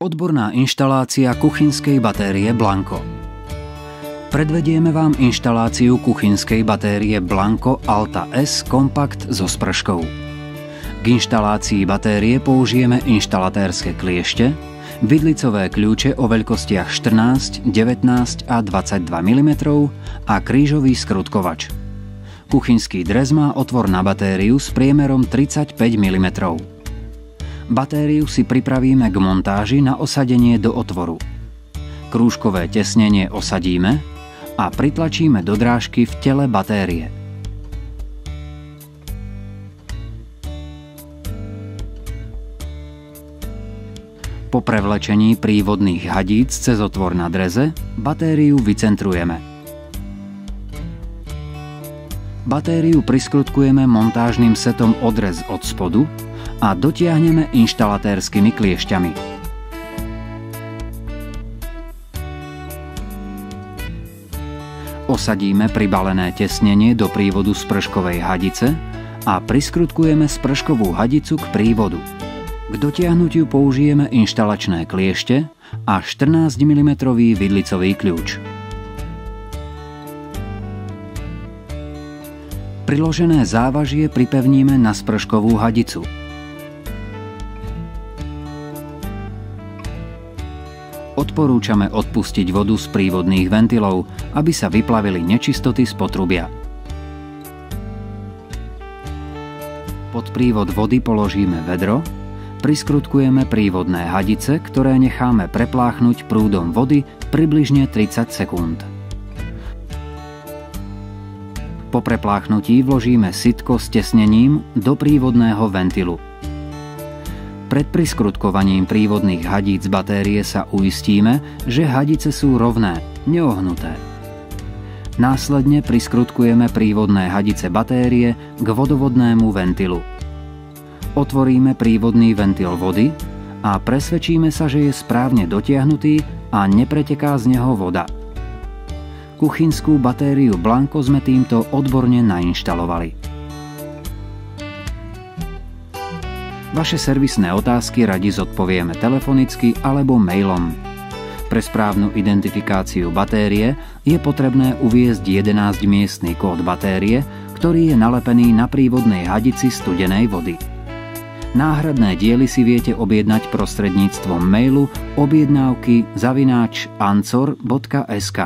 Odborná inštalácia kuchynskej batérie Blanco. Predvedieme vám inštaláciu kuchynskej batérie Blanco Alta S Compact so sprškou. K inštalácii batérie použijeme inštalatérske kliešte, vidlicové kľúče o veľkostiach 14, 19 a 22 mm a krížový skrutkovač. Kuchynský drez má otvor na batériu s priemerom 35 mm. Batériu si pripravíme k montáži na osadenie do otvoru. Krúžkové tesnenie osadíme a pritlačíme do drážky v tele batérie. Po prevlečení prívodných hadíc cez otvor na dreze batériu vycentrujeme. Batériu priskrutkujeme montážnym setom odrez od spodu a dotiahneme inštalatérskymi kliešťami. Osadíme pribalené tesnenie do prívodu sprškovej hadice a priskrutkujeme sprškovú hadicu k prívodu. K dotiahnutiu použijeme inštalačné kliešte a 14 mm vidlicový kľúč. Priložené závažie pripevníme na sprškovú hadicu. Odporúčame odpustiť vodu z prívodných ventilov, aby sa vyplavili nečistoty z potrubia. Pod prívod vody položíme vedro, priskrutkujeme prívodné hadice, ktoré necháme prepláchnuť prúdom vody približne 30 sekúnd. Po prepláchnutí vložíme sitko s tesnením do prívodného ventilu. Pred priskrutkovaním prívodných hadíc batérie sa uistíme, že hadice sú rovné, neohnuté. Následne priskrutkujeme prívodné hadice batérie k vodovodnému ventilu. Otvoríme prívodný ventil vody a presvedčíme sa, že je správne dotiahnutý a nepreteká z neho voda. Kuchynskú batériu Blanco sme týmto odborne nainštalovali. Vaše servisné otázky radi zodpovieme telefonicky alebo mailom. Pre správnu identifikáciu batérie je potrebné uviesť 11-miestny kód batérie, ktorý je nalepený na prívodnej hadici studenej vody. Náhradné diely si viete objednať prostredníctvom mailu objednávky@ancor.sk.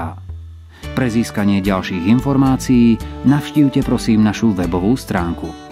Pre získanie ďalších informácií navštívte prosím našu webovú stránku.